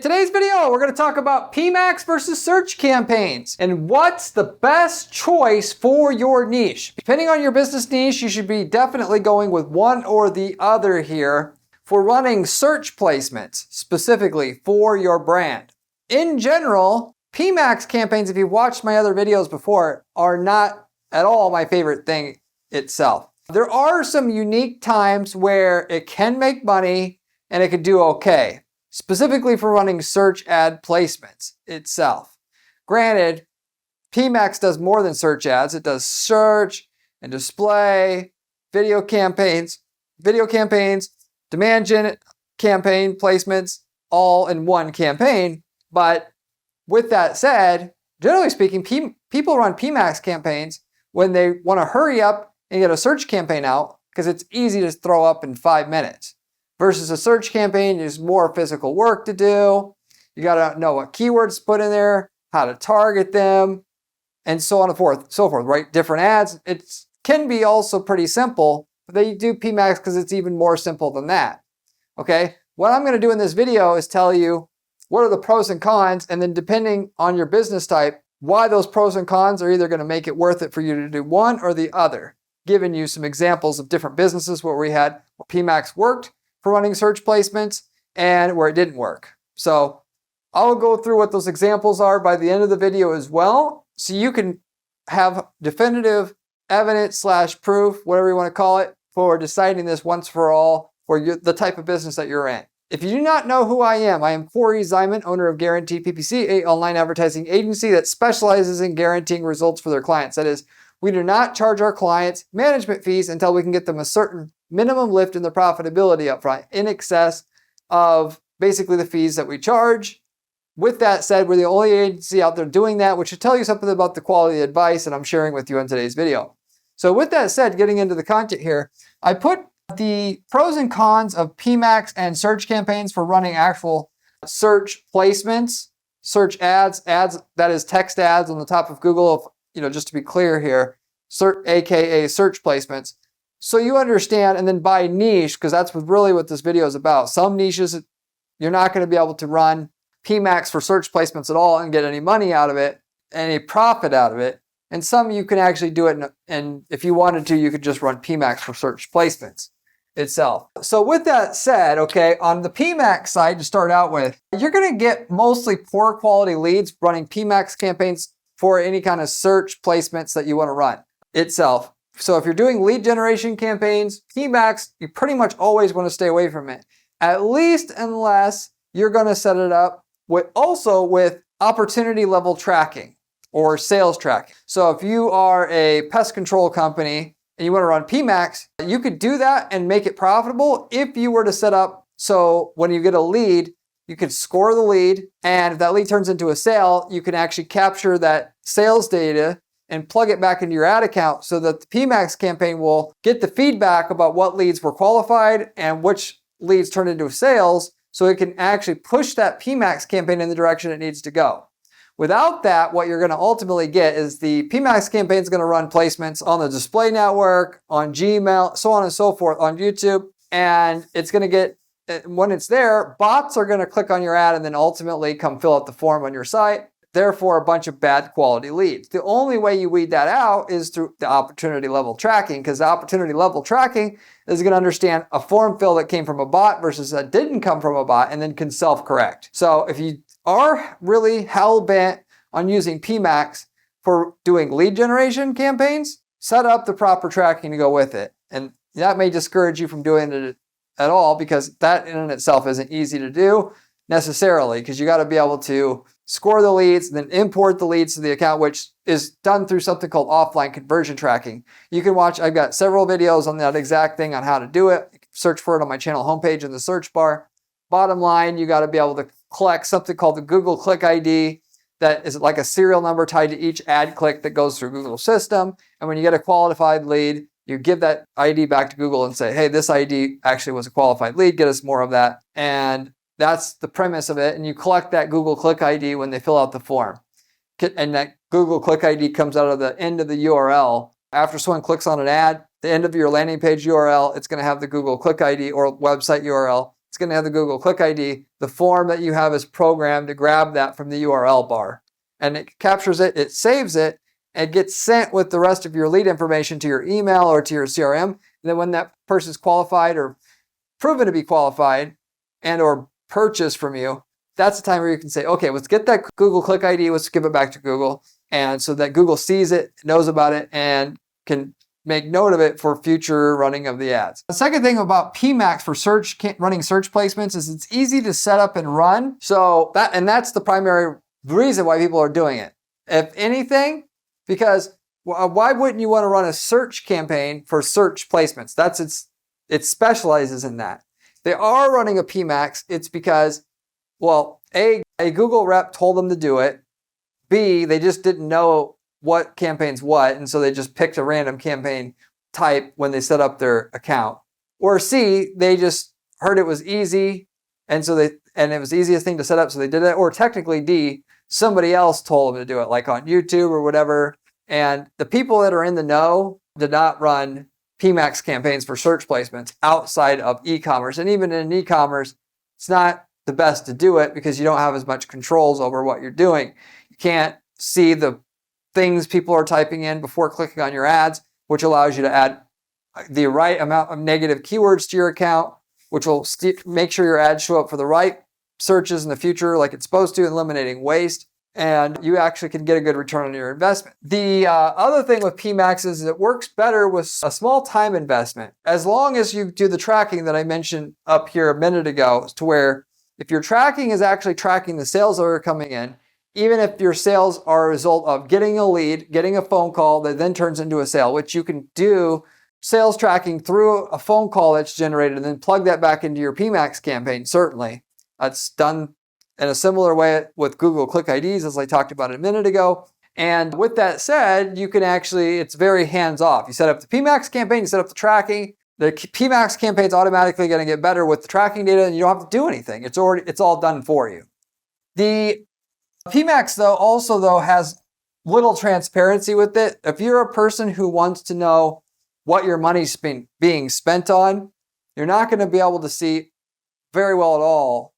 today's video, we're going to talk about PMax versus search campaigns and what's the best choice for your niche. Depending on your business niche, you should be definitely going with one or the other here for running search placements, specifically for your brand. In general, PMax campaigns, if you've watched my other videos before, are not at all my favorite thing itself. There are some unique times where it can make money and it could do okay, specifically for running search ad placements itself. Granted, PMax does more than search ads. It does search and display, video campaigns, demand gen campaign placements, all in one campaign. But with that said, generally speaking, people run PMax campaigns when they want to hurry up and get a search campaign out because it's easy to throw up in 5 minutes. Versus a search campaign is more physical work to do. You got to know what keywords to put in there, how to target them, and so on and so forth, right? Different ads. It can be also pretty simple, but they do PMax because it's even more simple than that. Okay? What I'm going to do in this video is tell you what are the pros and cons, and then depending on your business type, why those pros and cons are either going to make it worth it for you to do one or the other. Giving you some examples of different businesses where PMax worked for running search placements and where it didn't work. So I'll go through what those examples are by the end of the video as well, so you can have definitive evidence / proof, whatever you want to call it, for deciding this once for all for the type of business that you're in. If you do not know who I am Corey Zyman, owner of Guaranteed PPC, an online advertising agency that specializes in guaranteeing results for their clients. That is, we do not charge our clients management fees until we can get them a certain minimum lift in the profitability up front, in excess of basically the fees that we charge. With that said, we're the only agency out there doing that, which should tell you something about the quality of advice that I'm sharing with you in today's video. So with that said, getting into the content here, I put the pros and cons of PMax and search campaigns for running actual search placements, search ads, that is text ads on the top of Google, just to be clear here, aka search placements. So you understand, and then by niche, because that's really what this video is about. Some niches, you're not going to be able to run PMax for search placements at all and get any money out of it, any profit out of it. And some you can actually do it, and if you wanted to, you could just run PMax for search placements itself. So with that said, okay, on the PMax side to start out with, you're going to get mostly poor quality leads running PMax campaigns for any kind of search placements that you want to run itself. So if you're doing lead generation campaigns, PMax, you pretty much always want to stay away from it, at least unless you're going to set it up with opportunity level tracking or sales tracking. So if you are a pest control company and you want to run PMax, you could do that and make it profitable if you were to set up so when you get a lead, you could score the lead, and if that lead turns into a sale, you can actually capture that sales data and plug it back into your ad account so that the PMax campaign will get the feedback about what leads were qualified and which leads turned into sales, so it can actually push that PMax campaign in the direction it needs to go. Without that, what you're going to ultimately get is the PMax campaign is going to run placements on the display network, on Gmail, so on and so forth, on YouTube, and it's going to get, when it's there, bots are going to click on your ad and then ultimately come fill out the form on your site. Therefore, a bunch of bad quality leads. The only way you weed that out is through the opportunity level tracking, because the opportunity level tracking is going to understand a form fill that came from a bot versus that didn't come from a bot, and then can self-correct. So if you are really hell-bent on using PMax for doing lead generation campaigns, set up the proper tracking to go with it. And that may discourage you from doing it at all, because that in itself isn't easy to do necessarily, because you got to be able to score the leads and then import the leads to the account, which is done through something called offline conversion tracking. You can watch, I've got several videos on that exact thing on how to do it. You can search for it on my channel homepage in the search bar. Bottom line, you got to be able to collect something called the Google Click ID that is like a serial number tied to each ad click that goes through Google's system. And when you get a qualified lead, you give that ID back to Google and say, hey, this ID actually was a qualified lead, get us more of that. And that's the premise of it. And you collect that Google Click ID when they fill out the form. And that Google Click ID comes out of the end of the URL. After someone clicks on an ad, the end of your landing page URL, it's going to have the Google Click ID or website URL. it's going to have the Google Click ID. The form that you have is programmed to grab that from the URL bar. And it captures it, it saves it, and it gets sent with the rest of your lead information to your email or to your CRM. And then when that person's qualified or proven to be qualified and or purchased from you, that's the time where you can say, okay, let's get that Google Click ID, let's give it back to Google. And so that Google sees it, knows about it, and can make note of it for future running of the ads. The second thing about PMax for running search placements is it's easy to set up and run. So that's the primary reason why people are doing it. If anything, because why wouldn't you want to run a search campaign for search placements? It specializes in that. They are running a PMax. It's because, well, A, Google rep told them to do it. B, they just didn't know what campaign's what, and so they just picked a random campaign type when they set up their account. Or C, they just heard it was easy, and it was the easiest thing to set up, so they did it. Or technically D, somebody else told them to do it, like on YouTube or whatever. And the people that are in the know did not run PMax campaigns for search placements outside of e-commerce. And even in e-commerce, it's not the best to do it because you don't have as much controls over what you're doing. You can't see the things people are typing in before clicking on your ads, which allows you to add the right amount of negative keywords to your account, which will make sure your ads show up for the right searches in the future like it's supposed to, eliminating waste. And you actually can get a good return on your investment. The other thing with PMax is it works better with a small time investment. As long as you do the tracking that I mentioned up here a minute ago, to where if your tracking is actually tracking the sales that are coming in, even if your sales are a result of getting a lead, getting a phone call that then turns into a sale, which you can do sales tracking through a phone call that's generated and then plug that back into your PMax campaign, certainly. That's done in a similar way with Google Click IDs, as I talked about a minute ago. And with that said, you can actually, it's very hands-off. You set up the PMax campaign, you set up the tracking. The PMax campaign is automatically going to get better with the tracking data, and you don't have to do anything. It's all done for you. The PMax, though, has little transparency with it. If you're a person who wants to know what your money's being spent on, you're not going to be able to see very well at all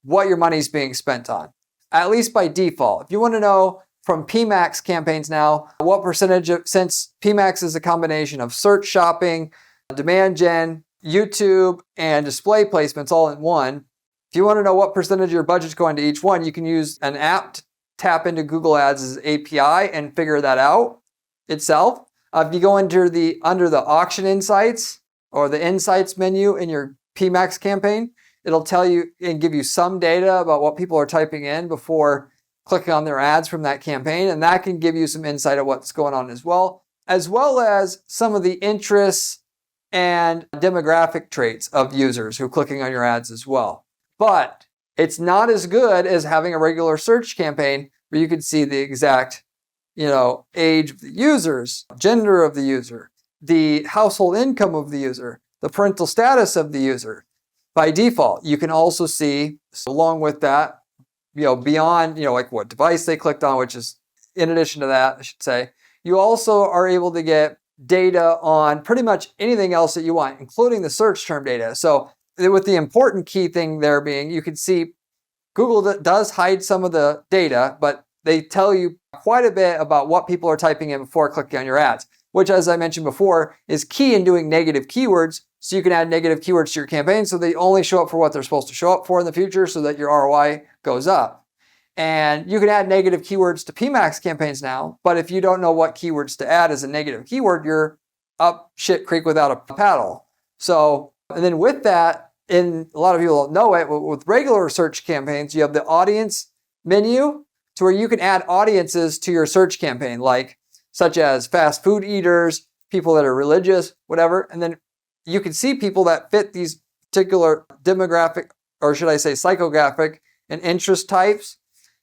what your money's being spent on, at least by default. If you want to know from PMax campaigns now, what percentage since PMax is a combination of search shopping, demand gen, YouTube, and display placements all in one. If you want to know what percentage of your budget's going to each one, you can use an app to tap into Google Ads' API and figure that out itself. If you go under the auction insights or the insights menu in your PMax campaign, it'll tell you and give you some data about what people are typing in before clicking on their ads from that campaign. And that can give you some insight of what's going on as well as some of the interests and demographic traits of users who are clicking on your ads as well. But it's not as good as having a regular search campaign where you can see the exact, age of the users, gender of the user, the household income of the user, the parental status of the user. By default, you can also see, along with that, beyond, like what device they clicked on, which is in addition to that, I should say, you also are able to get data on pretty much anything else that you want, including the search term data. So with the important key thing there being, you can see Google does hide some of the data, but they tell you quite a bit about what people are typing in before clicking on your ads, which, as I mentioned before, is key in doing negative keywords. So you can add negative keywords to your campaign so they only show up for what they're supposed to show up for in the future so that your ROI goes up. And you can add negative keywords to PMax campaigns now, but if you don't know what keywords to add as a negative keyword, you're up shit creek without a paddle. So, and then with that, a lot of people don't know it, but with regular search campaigns, you have the audience menu to where you can add audiences to your search campaign, such as fast food eaters, people that are religious, whatever. And then you can see people that fit these particular demographic, or should I say psychographic and interest types,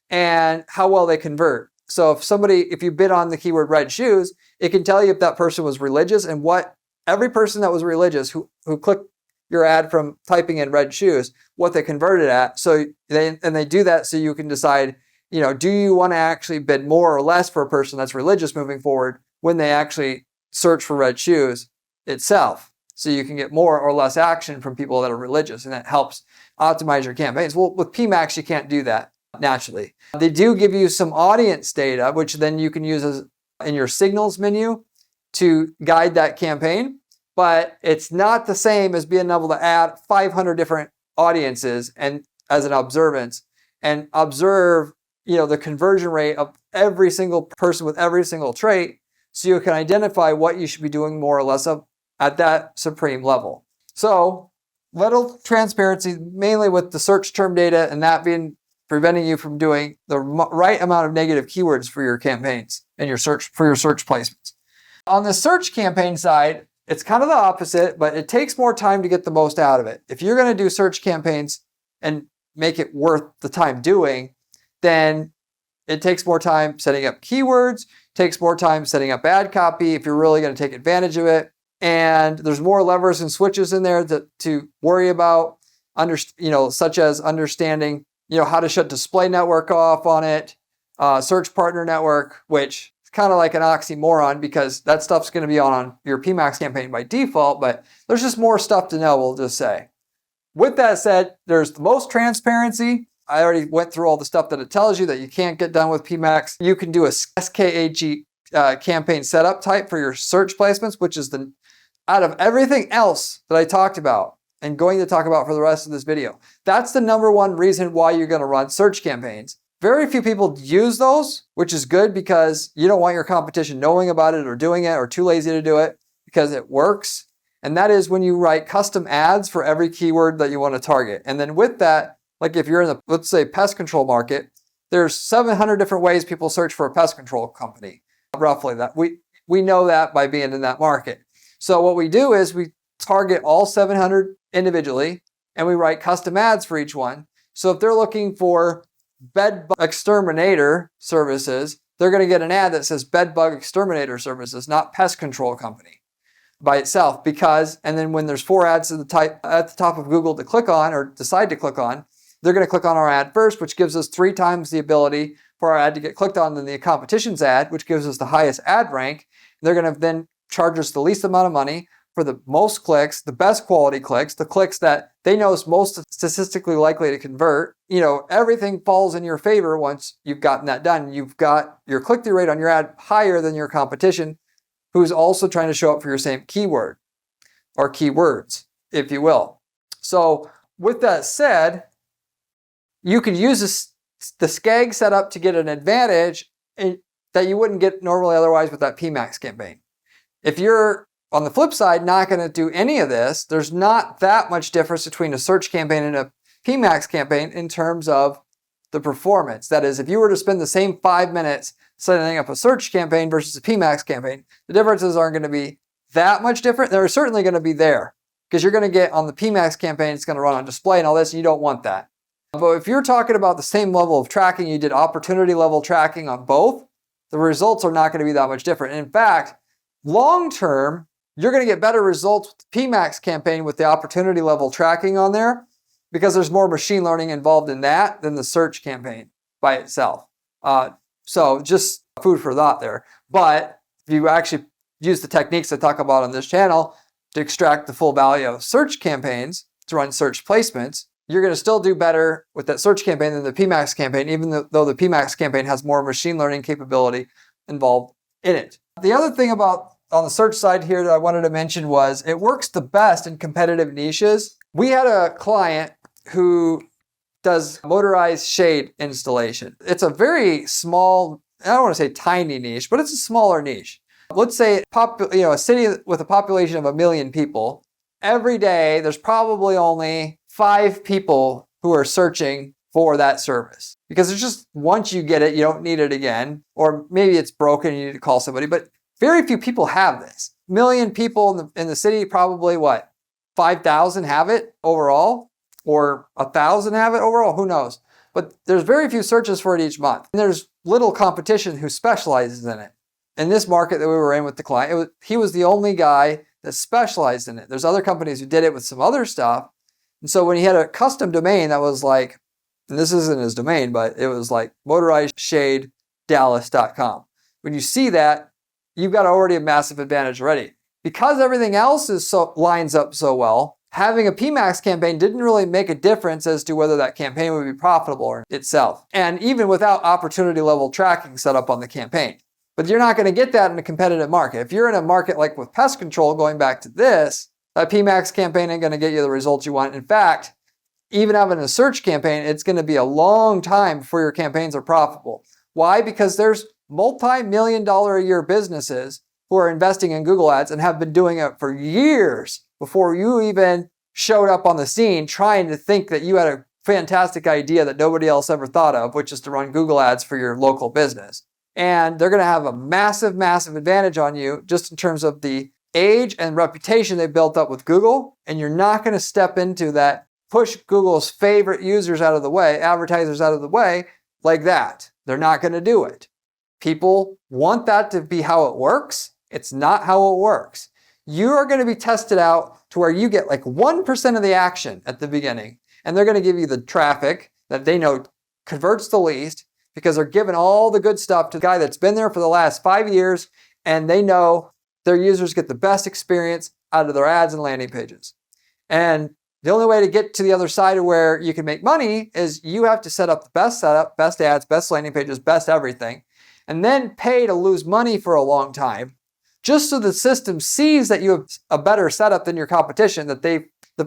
and how well they convert. So if you bid on the keyword red shoes, it can tell you if that person was religious and what every person that was religious who clicked your ad from typing in red shoes, what they converted at. So they do that so you can decide, do you want to actually bid more or less for a person that's religious moving forward when they actually search for red shoes itself. so you can get more or less action from people that are religious, and that helps optimize your campaigns. Well, with PMax, you can't do that naturally. They do give you some audience data, which then you can use in your signals menu to guide that campaign, but it's not the same as being able to add 500 different audiences and as an observance and observe, the conversion rate of every single person with every single trait, so you can identify what you should be doing more or less of at that supreme level. So little transparency, mainly with the search term data, and that being preventing you from doing the right amount of negative keywords for your campaigns and your search placements. On the search campaign side, it's kind of the opposite, but it takes more time to get the most out of it. If you're going to do search campaigns and make it worth the time doing, then it takes more time setting up keywords, takes more time setting up ad copy if you're really going to take advantage of it. And there's more levers and switches in there to worry about, such as understanding, how to shut display network off on it, search partner network, which is kind of like an oxymoron because that stuff's going to be on your PMax campaign by default, but there's just more stuff to know, we'll just say. With that said, there's the most transparency. I already went through all the stuff that it tells you that you can't get done with PMax. You can do a SKAG campaign setup type for your search placements, which is out of everything else that I talked about and going to talk about for the rest of this video, that's the number one reason why you're going to run search campaigns. Very few people use those, which is good because you don't want your competition knowing about it or doing it or too lazy to do it because it works. And that is when you write custom ads for every keyword that you want to target. And then with that, like if you're in the, let's say, pest control market, there's 700 different ways people search for a pest control company. Roughly that. We know that by being in that market. So what we do is we target all 700 individually and we write custom ads for each one. So if they're looking for bed bug exterminator services, they're going to get an ad that says bed bug exterminator services, not pest control company by itself. And then when there's 4 ads at the top of Google to click on or decide to click on, they're going to click on our ad first, which gives us 3 times the ability for our ad to get clicked on than the competition's ad, which gives us the highest ad rank. They're going to then charge us the least amount of money for the most clicks, the best quality clicks, the clicks that they know is most statistically likely to convert. Everything falls in your favor once you've gotten that done. You've got your click-through rate on your ad higher than your competition, who's also trying to show up for your same keyword or keywords, if you will. So with that said, you could use the SKAG setup to get an advantage that you wouldn't get normally otherwise with that PMax campaign. If you're, on the flip side, not going to do any of this, there's not that much difference between a search campaign and a PMax campaign in terms of the performance. That is, if you were to spend the same 5 minutes setting up a search campaign versus a PMax campaign, the differences aren't going to be that much different. They're certainly going to be there because you're going to get on the PMax campaign, it's going to run on display and all this, and you don't want that. But if you're talking about the same level of tracking, you did opportunity level tracking on both, the results are not going to be that much different. And in fact, long term, you're going to get better results with the PMax campaign with the opportunity level tracking on there because there's more machine learning involved in that than the search campaign by itself. So just food for thought there. But if you actually use the techniques I talk about on this channel to extract the full value of search campaigns to run search placements, you're going to still do better with that search campaign than the PMax campaign, even though the PMax campaign has more machine learning capability involved in it. The other thing about on the search side here that I wanted to mention was it works the best in competitive niches. We had a client who does motorized shade installation. It's a very small, I don't want to say tiny niche, but it's a smaller niche. Let's say a city with a population of 1 million people. Every day, there's probably only 5 people who are searching for that service because it's just once you get it, you don't need it again, or maybe it's broken, you need to call somebody. But very few people have this. 1 million people in the city, probably 5,000 have it overall, or 1,000 have it overall. Who knows? But there's very few searches for it each month, and there's little competition who specializes in it. In this market that we were in with the client, he was the only guy that specialized in it. There's other companies who did it with some other stuff. And so when he had a custom domain that was like, and this isn't his domain, but it was like motorizedshadedallas.com. When you see that, you've got already a massive advantage already because everything else lines up so well, having a PMax campaign didn't really make a difference as to whether that campaign would be profitable or itself. And even without opportunity level tracking set up on the campaign. But you're not going to get that in a competitive market. If you're in a market like with pest control, going back to this, that PMax campaign ain't going to get you the results you want. In fact, even having a search campaign, it's going to be a long time before your campaigns are profitable. Why? Because there's multi-million-dollar a year businesses who are investing in Google Ads and have been doing it for years before you even showed up on the scene trying to think that you had a fantastic idea that nobody else ever thought of, which is to run Google Ads for your local business. And they're going to have a massive, massive advantage on you just in terms of the age and reputation they built up with Google. And you're not going to step into that, push Google's favorite users out of the way, advertisers out of the way like that. They're not going to do it. People want that to be how it works. It's not how it works. You are going to be tested out to where you get like 1% of the action at the beginning. And they're going to give you the traffic that they know converts the least because they're giving all the good stuff to the guy that's been there for the last 5 years. And they know their users get the best experience out of their ads and landing pages. And the only way to get to the other side of where you can make money is you have to set up the best setup, best ads, best landing pages, best everything, and then pay to lose money for a long time just so the system sees that you have a better setup than your competition, that the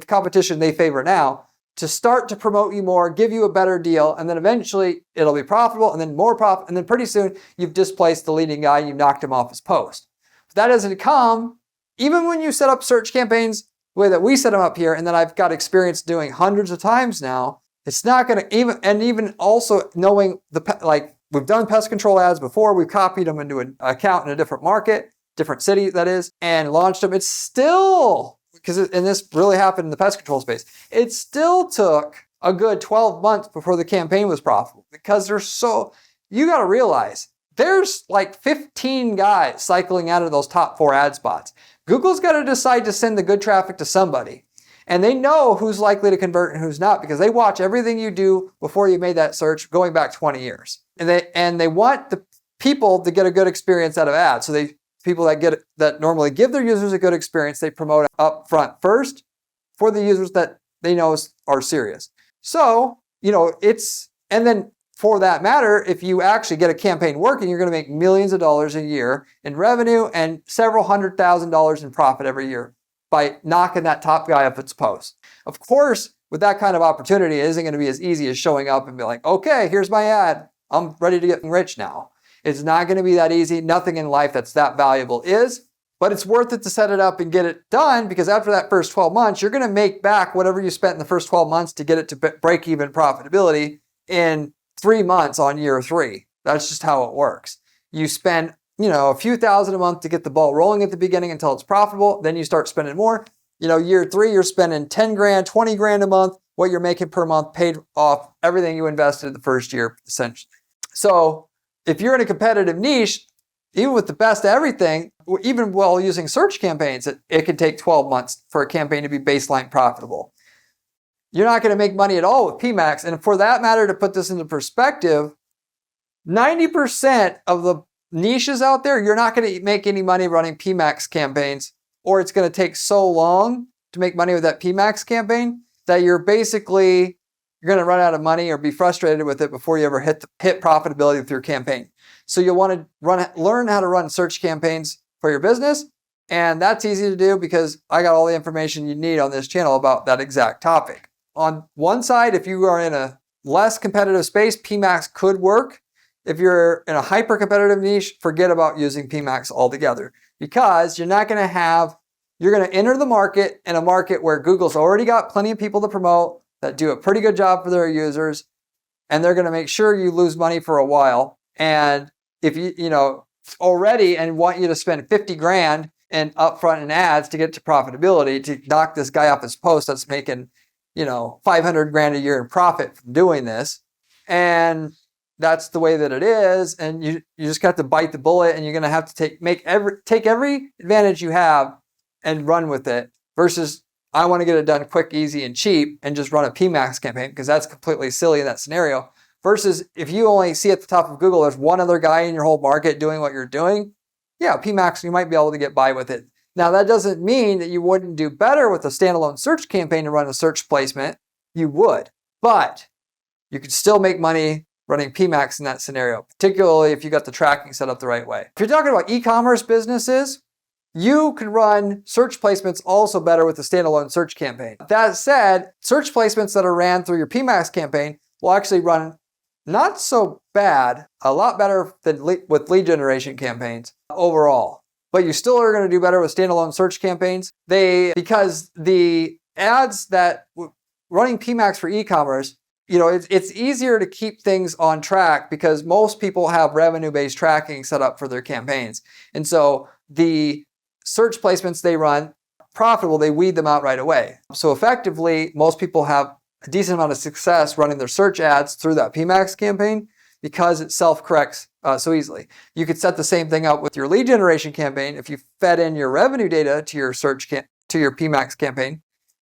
competition they favor now, to start to promote you more, give you a better deal, and then eventually it'll be profitable, and then more profit, and then pretty soon you've displaced the leading guy and you've knocked him off his post. If that doesn't come, even when you set up search campaigns the way that we set them up here, and that I've got experience doing hundreds of times now, it's not going to even also knowing we've done pest control ads before, we've copied them into an account in a different market, different city that is, and launched them. It's still, and this really happened in the pest control space, it still took a good 12 months before the campaign was profitable because you got to realize there's like 15 guys cycling out of those top 4 ad spots. Google's got to decide to send the good traffic to somebody. And they know who's likely to convert and who's not because they watch everything you do before you made that search going back 20 years. And they want the people to get a good experience out of ads. So people that normally give their users a good experience, they promote up front first for the users that they know are serious. So, and then for that matter, if you actually get a campaign working, you're going to make millions of dollars a year in revenue and several $100,000 in profit every year by knocking that top guy up its post. Of course, with that kind of opportunity, it isn't going to be as easy as showing up and be like, okay, here's my ad. I'm ready to get rich now. It's not going to be that easy. Nothing in life that's that valuable is, but it's worth it to set it up and get it done because after that first 12 months, you're going to make back whatever you spent in the first 12 months to get it to break even profitability in 3 months on year 3. That's just how it works. You spend, a few thousand a month to get the ball rolling at the beginning until it's profitable. Then you start spending more. Year 3, you're spending 10 grand, 20 grand a month. What you're making per month paid off everything you invested the first year, essentially. So if you're in a competitive niche, even with the best of everything, even while using search campaigns, it can take 12 months for a campaign to be baseline profitable. You're not going to make money at all with PMax. And for that matter, to put this into perspective, 90% of the niches out there, you're not going to make any money running PMax campaigns, or it's going to take so long to make money with that PMax campaign that you're going to run out of money or be frustrated with it before you ever hit profitability with your campaign. So you'll want to learn how to run search campaigns for your business. And that's easy to do because I got all the information you need on this channel about that exact topic. On one side, if you are in a less competitive space, PMax could work. If you're in a hyper competitive niche, forget about using PMax altogether because you're going to enter the market in a market where Google's already got plenty of people to promote that do a pretty good job for their users, and they're going to make sure you lose money for a while. And if you already and want you to spend 50 grand in upfront in ads to get to profitability to knock this guy off his post that's making 500 grand a year in profit from doing this, and that's the way that it is, and you just got to bite the bullet, and you're going to have to take every advantage you have and run with it versus I want to get it done quick, easy, and cheap and just run a PMax campaign because that's completely silly in that scenario. Versus if you only see at the top of Google, there's one other guy in your whole market doing what you're doing. Yeah, PMax, you might be able to get by with it. Now, that doesn't mean that you wouldn't do better with a standalone search campaign to run a search placement. You would, but you could still make money running PMax in that scenario, particularly if you got the tracking set up the right way. If you're talking about e-commerce businesses, you can run search placements also better with a standalone search campaign. That said, search placements that are ran through your PMax campaign will actually run not so bad, a lot better than with lead generation campaigns overall. But you still are going to do better with standalone search campaigns. Because the ads that running PMax for e-commerce, it's easier to keep things on track because most people have revenue-based tracking set up for their campaigns. And so the search placements they run profitable, they weed them out right away. So effectively, most people have a decent amount of success running their search ads through that PMax campaign because it self-corrects so easily. You could set the same thing up with your lead generation campaign. If you fed in your revenue data to your to your PMax campaign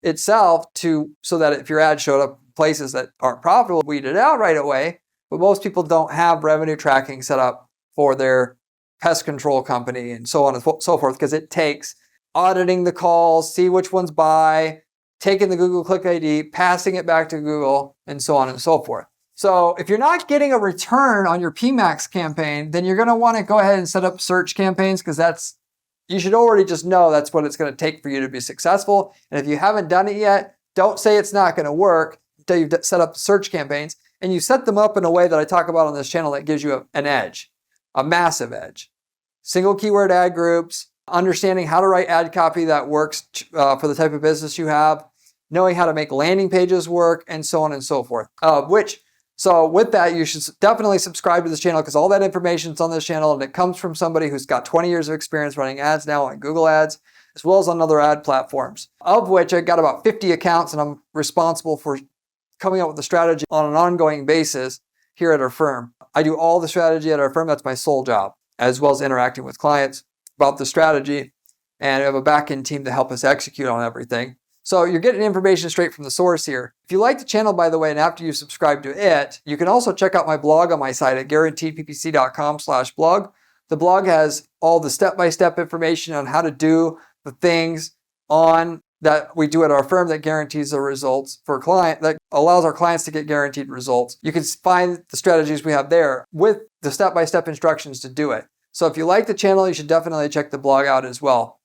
itself so that if your ad showed up places that aren't profitable, weed it out right away. But most people don't have revenue tracking set up for their pest control company and so on and so forth, because it takes auditing the calls, see which ones buy, taking the Google Click ID, passing it back to Google, and so on and so forth. So if you're not getting a return on your PMax campaign, then you're going to want to go ahead and set up search campaigns, because you should already just know that's what it's going to take for you to be successful. And if you haven't done it yet, don't say it's not going to work until you've set up search campaigns and you set them up in a way that I talk about on this channel that gives you an edge, a massive edge. Single keyword ad groups, understanding how to write ad copy that works for the type of business you have, knowing how to make landing pages work, and so on and so forth. So with that, you should definitely subscribe to this channel, because all that information is on this channel, and it comes from somebody who's got 20 years of experience running ads now on Google Ads, as well as on other ad platforms, of which I got about 50 accounts, and I'm responsible for coming up with the strategy on an ongoing basis here at our firm. I do all the strategy at our firm. That's my sole job, as well as interacting with clients about the strategy, and we have a back-end team to help us execute on everything. So you're getting information straight from the source here. If you like the channel, by the way, and after you subscribe to it, you can also check out my blog on my site at guaranteedppc.com/blog. The blog has all the step-by-step information on how to do the things that we do at our firm that guarantees the results for a client, that allows our clients to get guaranteed results. You can find the strategies we have there with the step-by-step instructions to do it. So if you like the channel, you should definitely check the blog out as well.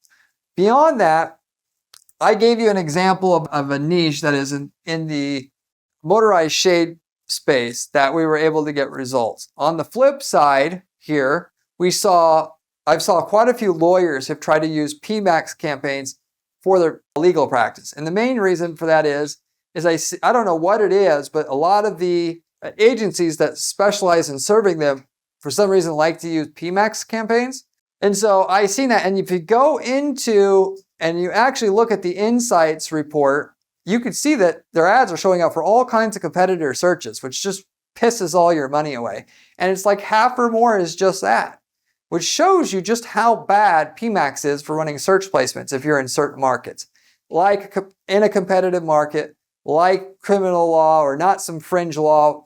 Beyond that, I gave you an example of a niche that is in the motorized shade space that we were able to get results. On the flip side here, I saw quite a few lawyers have tried to use PMax campaigns for their legal practice. And the main reason for that is I don't know what it is, but a lot of the agencies that specialize in serving them, for some reason, like to use PMax campaigns. And so I seen that. And if you go into and you actually look at the insights report, you can see that their ads are showing up for all kinds of competitor searches, which just pisses all your money away. And it's like half or more is just that, which shows you just how bad PMax is for running search placements if you're in certain markets. Like in a competitive market, like criminal law, or not some fringe law,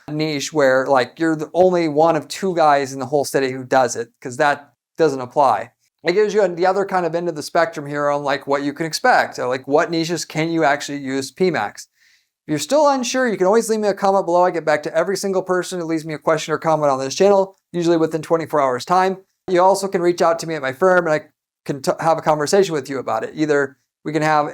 niche where like you're the only one of two guys in the whole city who does it, because that doesn't apply. It gives you the other kind of end of the spectrum here on like what you can expect. So like what niches can you actually use PMax? If you're still unsure, you can always leave me a comment below. I get back to every single person who leaves me a question or comment on this channel, usually within 24 hours time. You also can reach out to me at my firm, and I can have a conversation with you about it. Either we can have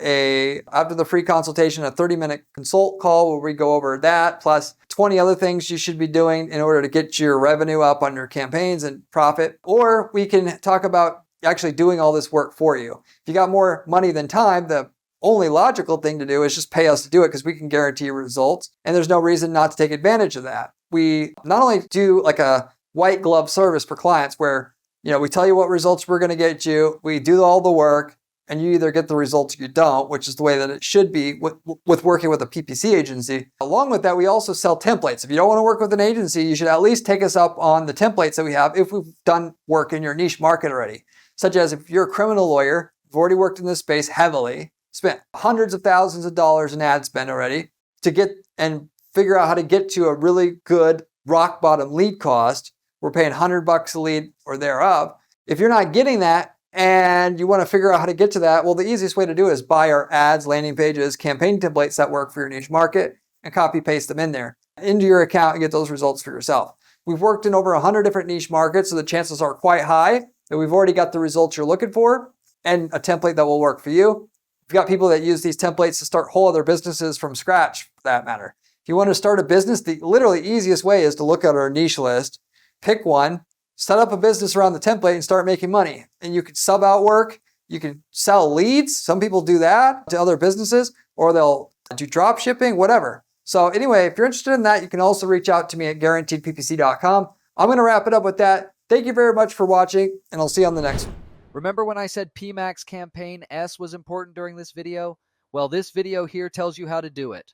after the free consultation, a 30-minute consult call where we go over that, plus 20 other things you should be doing in order to get your revenue up on your campaigns and profit. Or we can talk about actually doing all this work for you. If you got more money than time, the only logical thing to do is just pay us to do it, because we can guarantee results, and there's no reason not to take advantage of that. We not only do like a white glove service for clients where, we tell you what results we're going to get you, we do all the work, and you either get the results or you don't, which is the way that it should be with working with a PPC agency. Along with that, we also sell templates. If you don't want to work with an agency, you should at least take us up on the templates that we have if we've done work in your niche market already. Such as if you're a criminal lawyer, you've already worked in this space heavily, spent hundreds of thousands of dollars in ad spend already to get and figure out how to get to a really good rock bottom lead cost. We're paying $100 a lead or thereof. If you're not getting that, and you want to figure out how to get to that, well, the easiest way to do it is buy our ads, landing pages, campaign templates that work for your niche market and copy paste them in there into your account and get those results for yourself. We've worked in over 100 different niche markets, so the chances are quite high that we've already got the results you're looking for and a template that will work for you. We've got people that use these templates to start whole other businesses from scratch, for that matter. If you want to start a business, the literally easiest way is to look at our niche list, pick one, set up a business around the template and start making money. And you can sub out work, you can sell leads. Some people do that to other businesses, or they'll do drop shipping, whatever. So anyway, if you're interested in that, you can also reach out to me at guaranteedppc.com. I'm going to wrap it up with that. Thank you very much for watching, and I'll see you on the next one. Remember when I said PMax campaign S was important during this video? Well, this video here tells you how to do it.